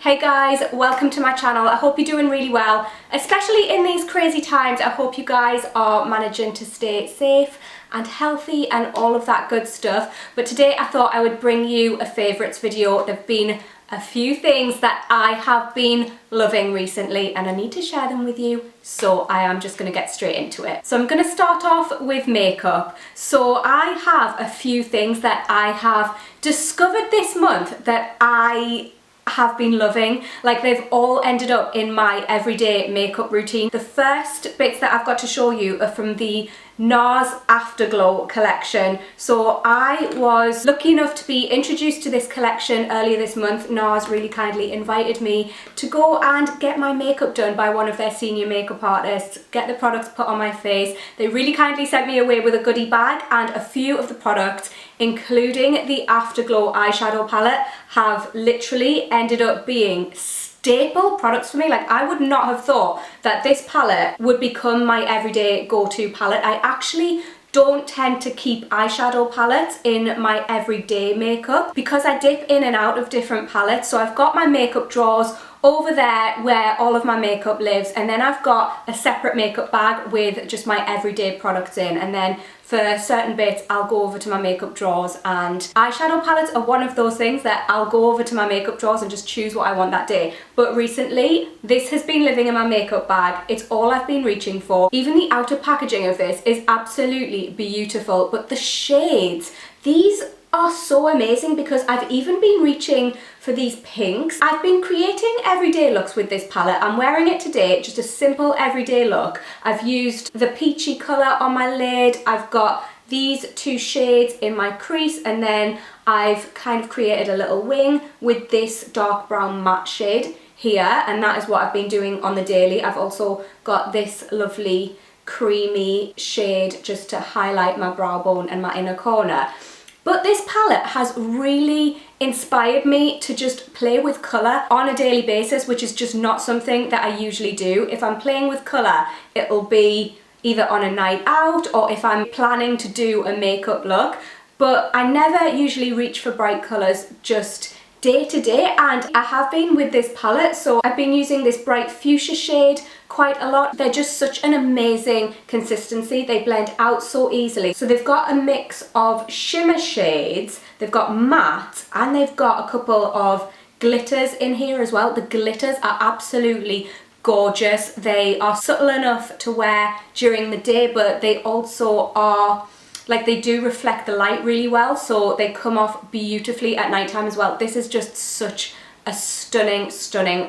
Hey guys, welcome to my channel. I hope you're doing really well, especially in these crazy times. I hope you guys are managing to stay safe and healthy and all of that good stuff. But today I thought I would bring you a favourites video. There've been a few things that I have been loving recently and I need to share them with you, so I am just going to get straight into it. So I'm going to start off with makeup. So I have a few things that I have discovered this month that I have been loving. Like, they've all ended up in my everyday makeup routine. The first bits that I've got to show you are from the NARS Afterglow collection. So I was lucky enough to be introduced to this collection earlier this month. NARS really kindly invited me to go and get my makeup done by one of their senior makeup artists, get the products put on my face. They really kindly sent me away with a goodie bag, and a few of the products, including the Afterglow eyeshadow palette, have literally ended up being staple products for me. Like, I would not have thought that this palette would become my everyday go-to palette. I actually don't tend to keep eyeshadow palettes in my everyday makeup because I dip in and out of different palettes. So I've got my makeup drawers over there where all of my makeup lives, and then I've got a separate makeup bag with just my everyday products in, and then for certain bits I'll go over to my makeup drawers. And eyeshadow palettes are one of those things that I'll go over to my makeup drawers and just choose what I want that day. But recently this has been living in my makeup bag. It's all I've been reaching for. Even the outer packaging of this is absolutely beautiful, but the shades, these are so amazing because I've even been reaching for these pinks. I've been creating everyday looks with this palette. I'm wearing it today, just a simple everyday look. I've used the peachy colour on my lid. I've got these two shades in my crease, and then I've kind of created a little wing with this dark brown matte shade here, and that is what I've been doing on the daily. I've also got this lovely creamy shade just to highlight my brow bone and my inner corner. But this palette has really inspired me to just play with colour on a daily basis, which is just not something that I usually do. If I'm playing with colour, it'll be either on a night out or if I'm planning to do a makeup look. But I never usually reach for bright colours just day to day, and I have been with this palette. So I've been using this bright fuchsia shade quite a lot. They're just such an amazing consistency. They blend out so easily. So they've got a mix of shimmer shades, they've got matte, and they've got a couple of glitters in here as well. The glitters are absolutely gorgeous. They are subtle enough to wear during the day, but they also are, like, they do reflect the light really well, so they come off beautifully at nighttime as well. This is just such a stunning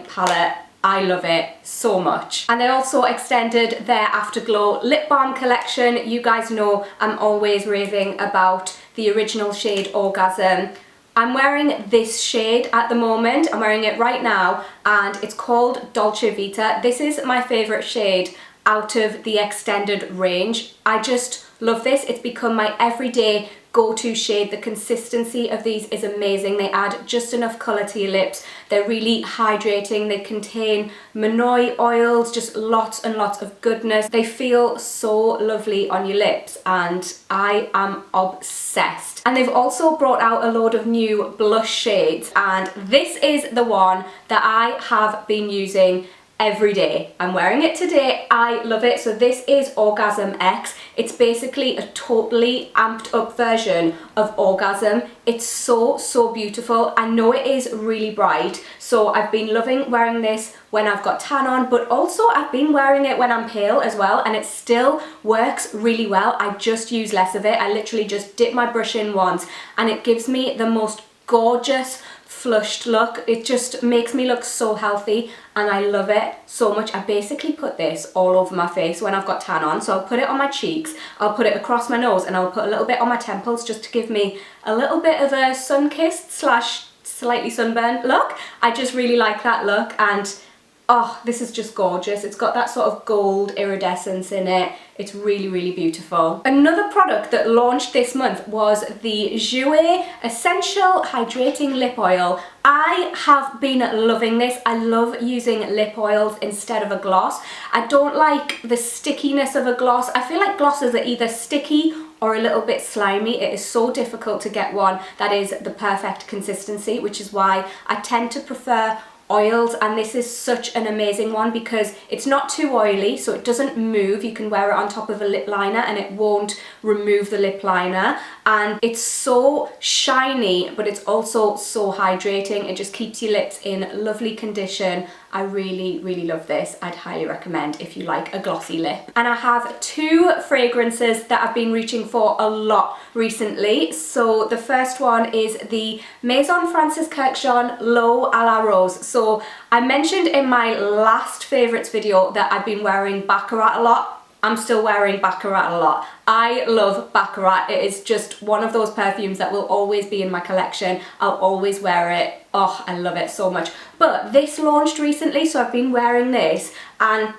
palette. I love it so much. And they also extended their Afterglow lip balm collection. You guys know I'm always raving about the original shade Orgasm. I'm wearing this shade at the moment. I'm wearing it right now, and it's called Dolce Vita. This is my favourite shade out of the extended range. I just love this. It's become my everyday go-to shade. The consistency of these is amazing. They add just enough colour to your lips. They're really hydrating. They contain Manoi oils, just lots and lots of goodness. They feel so lovely on your lips, and I am obsessed. And they've also brought out a load of new blush shades, and this is the one that I have been using every day. I'm wearing it today. I love it. So this is Orgasm X. It's basically a totally amped up version of Orgasm. It's so beautiful. I know it is really bright, so I've been loving wearing this when I've got tan on, but also I've been wearing it when I'm pale as well, and it still works really well. I just use less of it. I literally just dip my brush in once and it gives me the most gorgeous flushed look. It just makes me look so healthy, and I love it so much. I basically put this all over my face when I've got tan on. So I'll put it on my cheeks, I'll put it across my nose, and I'll put a little bit on my temples just to give me a little bit of a sun-kissed slash slightly sunburned look. I just really like that look, and oh, this is just gorgeous. It's got that sort of gold iridescence in it. It's really beautiful. Another product that launched this month was the Shoei Essential Hydrating Lip Oil. I have been loving this. I love using lip oils instead of a gloss. I don't like the stickiness of a gloss. I feel like glosses are either sticky or a little bit slimy. It is so difficult to get one that is the perfect consistency, which is why I tend to prefer oils, and this is such an amazing one because it's not too oily, so it doesn't move. You can wear it on top of a lip liner and it won't remove the lip liner, and it's so shiny, but it's also so hydrating. It just keeps your lips in lovely condition. I really, really love this. I'd highly recommend if you like a glossy lip. And I have two fragrances that I've been reaching for a lot recently. So the first one is the Maison Francis Kurkdjian L'Eau à la Rose. So I mentioned in my last favourites video that I've been wearing Baccarat a lot. I'm still wearing Baccarat a lot. I love Baccarat. It is just one of those perfumes that will always be in my collection. I'll always wear it. Oh, I love it so much. But this launched recently, so I've been wearing this, and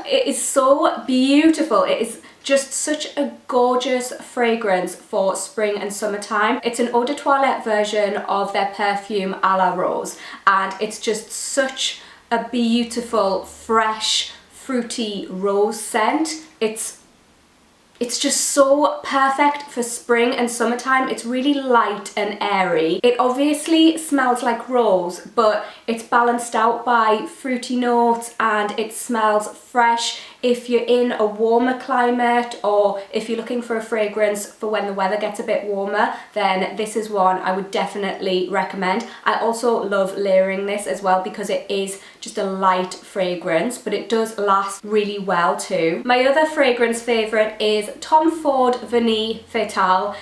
it is so beautiful. It is just such a gorgeous fragrance for spring and summertime. It's an eau de toilette version of their perfume à la Rose, and it's just such a beautiful, fresh, fruity rose scent. It's just so perfect for spring and summertime. It's really light and airy. It obviously smells like rose, but it's balanced out by fruity notes, and it smells fresh if you're in a warmer climate, or if you're looking for a fragrance for when the weather gets a bit warmer, then this is one I would definitely recommend. I also love layering this as well because it is just a light fragrance, but it does last really well too. My other fragrance favourite is Tom Ford Vanille Fatale.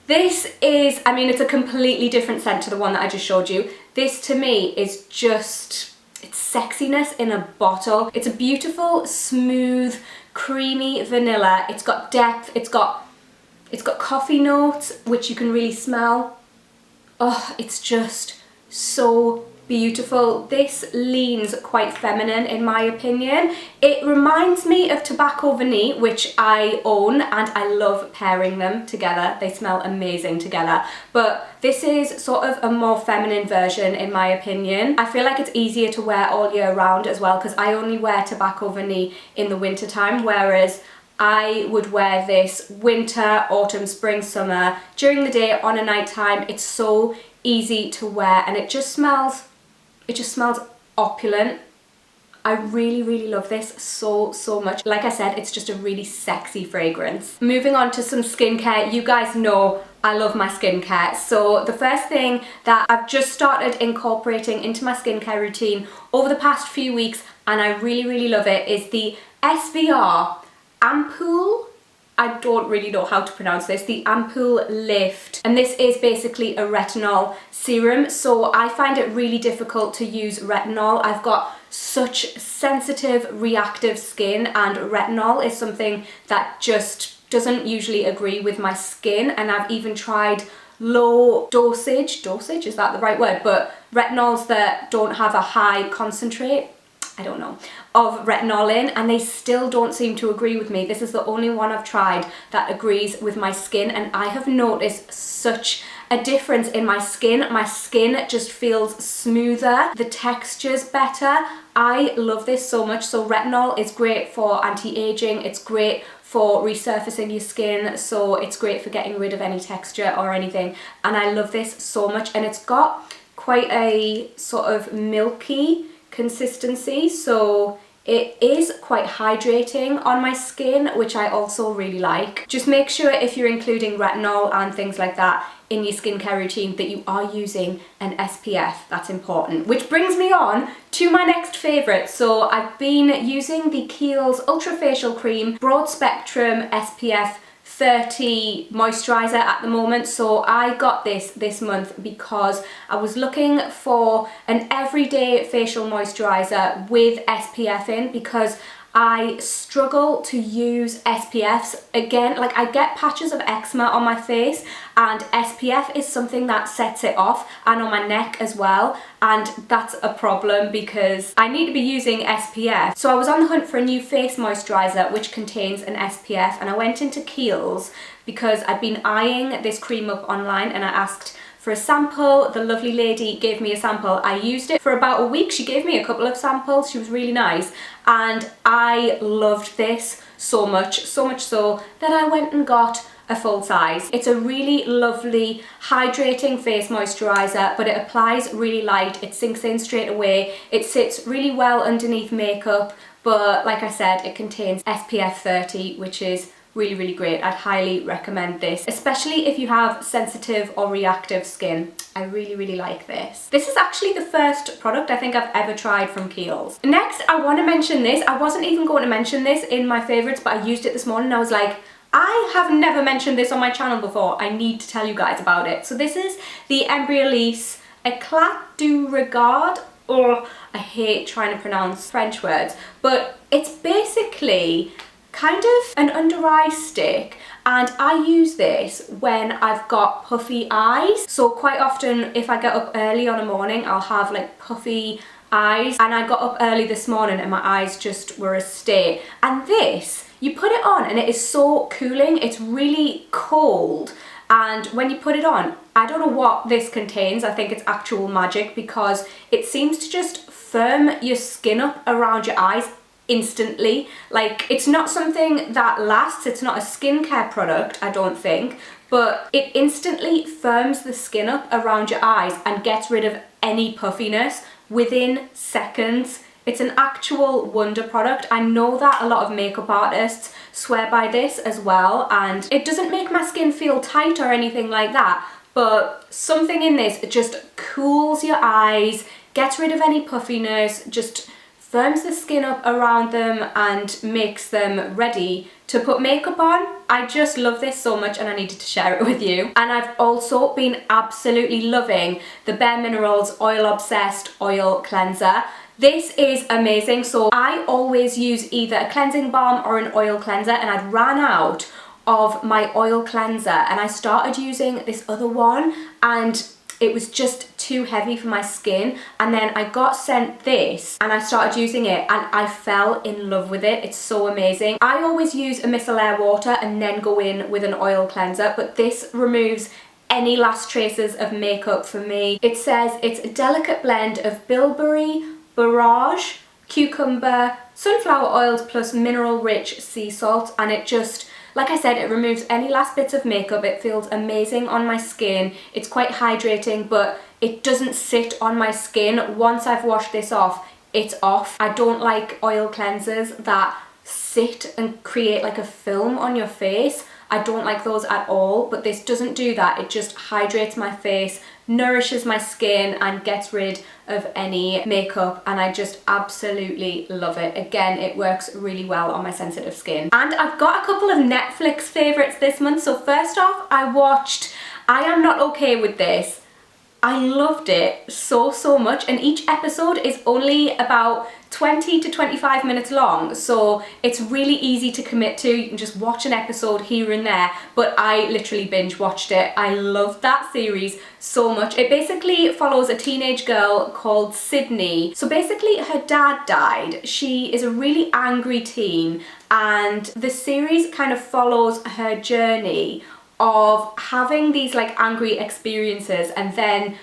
This is, I mean, it's a completely different scent to the one that I just showed you. This to me is just, it's sexiness in a bottle. It's a beautiful, smooth, creamy vanilla. It's got depth, it's got coffee notes, which you can really smell. Oh, it's just so beautiful. This leans quite feminine in my opinion. It reminds me of Tobacco Vanille, which I own, and I love pairing them together. They smell amazing together, but this is sort of a more feminine version in my opinion. I feel like it's easier to wear all year round as well, because I only wear Tobacco Vanille in the winter time, whereas I would wear this winter, autumn, spring, summer, during the day, on a night time. It's so easy to wear, and it just smells opulent. I really, really love this so much. Like I said, it's just a really sexy fragrance. Moving on to some skincare. You guys know I love my skincare. So the first thing that I've just started incorporating into my skincare routine over the past few weeks, and I really, really love it, is the SVR Ampoule. I don't really know how to pronounce this, the Ampoule Lift. And this is basically a retinol serum, so I find it really difficult to use retinol. I've got such sensitive, reactive skin, and retinol is something that just doesn't usually agree with my skin. And I've even tried low dosage, is that the right word? But retinols that don't have a high concentrate, I don't know, of retinol in, and they still don't seem to agree with me. This is the only one I've tried that agrees with my skin, and I have noticed such a difference in my skin. My skin just feels smoother, the texture's better. I love this so much. So retinol is great for anti-aging, it's great for resurfacing your skin, so it's great for getting rid of any texture or anything, and I love this so much. And it's got quite a sort of milky consistency, so it is quite hydrating on my skin, which I also really like. Just make sure if you're including retinol and things like that in your skincare routine that you are using an SPF. That's important. Which brings me on to my next favourite. So I've been using the Kiehl's Ultra Facial Cream Broad Spectrum SPF 30 moisturizer at the moment. So I got this month because I was looking for an everyday facial moisturizer with SPF in, because I struggle to use SPFs. Again, like, I get patches of eczema on my face, and SPF is something that sets it off, and on my neck as well, and that's a problem because I need to be using SPF. So I was on the hunt for a new face moisturizer which contains an SPF, and I went into Kiehl's because I'd been eyeing this cream up online, and I asked for a sample. The lovely lady gave me a sample. I used it for about a week. She gave me a couple of samples. She was really nice, and I loved this so much so that I went and got a full size. It's a really lovely hydrating face moisturizer, but it applies really light, it sinks in straight away, it sits really well underneath makeup, but like I said, it contains SPF 30, which is really great. I'd highly recommend this, especially if you have sensitive or reactive skin. I really like this. This is actually the first product I think I've ever tried from Kiehl's. Next, I want to mention this. I wasn't even going to mention this in my favorites, but I used it this morning and I was like, I have never mentioned this on my channel before. I need to tell you guys about it. So this is the Embryolisse Eclat du Regard. Oh, I hate trying to pronounce French words, but it's basically kind of an under eye stick, and I use this when I've got puffy eyes. So quite often if I get up early on a morning, I'll have like puffy eyes, and I got up early this morning and my eyes just were a state. And this, you put it on and it is so cooling. It's really cold, and when you put it on, I don't know what this contains. I think it's actual magic, because it seems to just firm your skin up around your eyes instantly. Like, it's not something that lasts, it's not a skincare product, I don't think, but it instantly firms the skin up around your eyes and gets rid of any puffiness within seconds. It's an actual wonder product. I know that a lot of makeup artists swear by this as well, and it doesn't make my skin feel tight or anything like that, but something in this just cools your eyes, gets rid of any puffiness, just firms the skin up around them and makes them ready to put makeup on. I just love this so much and I needed to share it with you. And I've also been absolutely loving the Bare Minerals Oil Obsessed Oil Cleanser. This is amazing. So I always use either a cleansing balm or an oil cleanser, and I'd ran out of my oil cleanser and I started using this other one and it was just too heavy for my skin, and then I got sent this and I started using it and I fell in love with it. It's so amazing. I always use a micellar water and then go in with an oil cleanser, but this removes any last traces of makeup for me. It says it's a delicate blend of bilberry, borage, cucumber, sunflower oils plus mineral rich sea salt, and it just, like I said, it removes any last bits of makeup. It feels amazing on my skin. It's quite hydrating, but it doesn't sit on my skin. Once I've washed this off, it's off. I don't like oil cleansers that sit and create like a film on your face. I don't like those at all, but this doesn't do that. It just hydrates my face, nourishes my skin and gets rid of any makeup, and I just absolutely love it. Again, it works really well on my sensitive skin. And I've got a couple of Netflix favorites this month. So first off, I watched I Am Not Okay With This. I loved it so much, and each episode is only about 20 to 25 minutes long, so it's really easy to commit to. You can just watch an episode here and there, but I literally binge watched it. I loved that series so much. It basically follows a teenage girl called Sydney. So basically her dad died. She is a really angry teen, and the series kind of follows her journey of having these like angry experiences, and then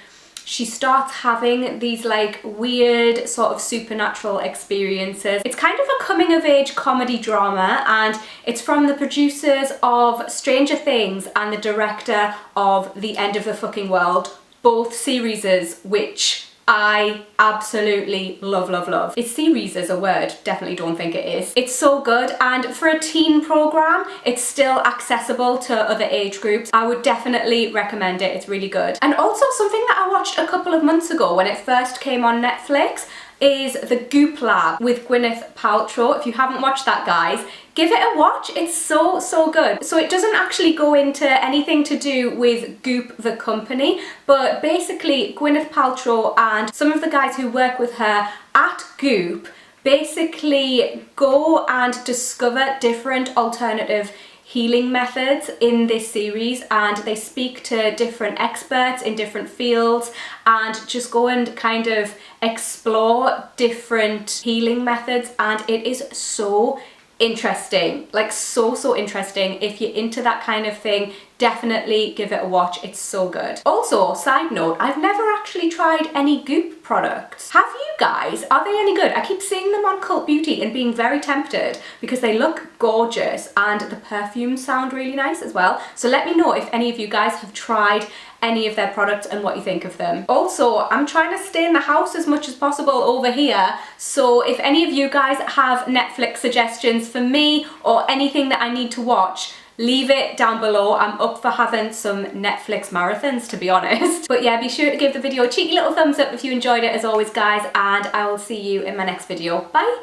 she starts having these like weird sort of supernatural experiences. It's kind of a coming of age comedy drama, and it's from the producers of Stranger Things and the director of The End of the Fucking World, both series which I absolutely love. Is series as a word? Definitely don't think it is. It's so good, and for a teen program, it's still accessible to other age groups. I would definitely recommend it. It's really good. And also something that I watched a couple of months ago when it first came on Netflix is the Goop Lab with Gwyneth Paltrow. If you haven't watched that, guys, give it a watch. It's so good. So it doesn't actually go into anything to do with Goop the company, but basically Gwyneth Paltrow and some of the guys who work with her at Goop basically go and discover different alternative healing methods in this series, and they speak to different experts in different fields and just go and kind of explore different healing methods, and it is so interesting, like so interesting. If you're into that kind of thing, definitely give it a watch. It's so good. Also, side note, I've never actually tried any Goop products. Have you guys, are they any good? I keep seeing them on Cult Beauty and being very tempted because they look gorgeous and the perfumes sound really nice as well. So let me know if any of you guys have tried any of their products and what you think of them. Also, I'm trying to stay in the house as much as possible over here, so if any of you guys have Netflix suggestions for me or anything that I need to watch, leave it down below. I'm up for having some Netflix marathons, to be honest. But yeah, be sure to give the video a cheeky little thumbs up if you enjoyed it as always, guys, and I will see you in my next video. Bye!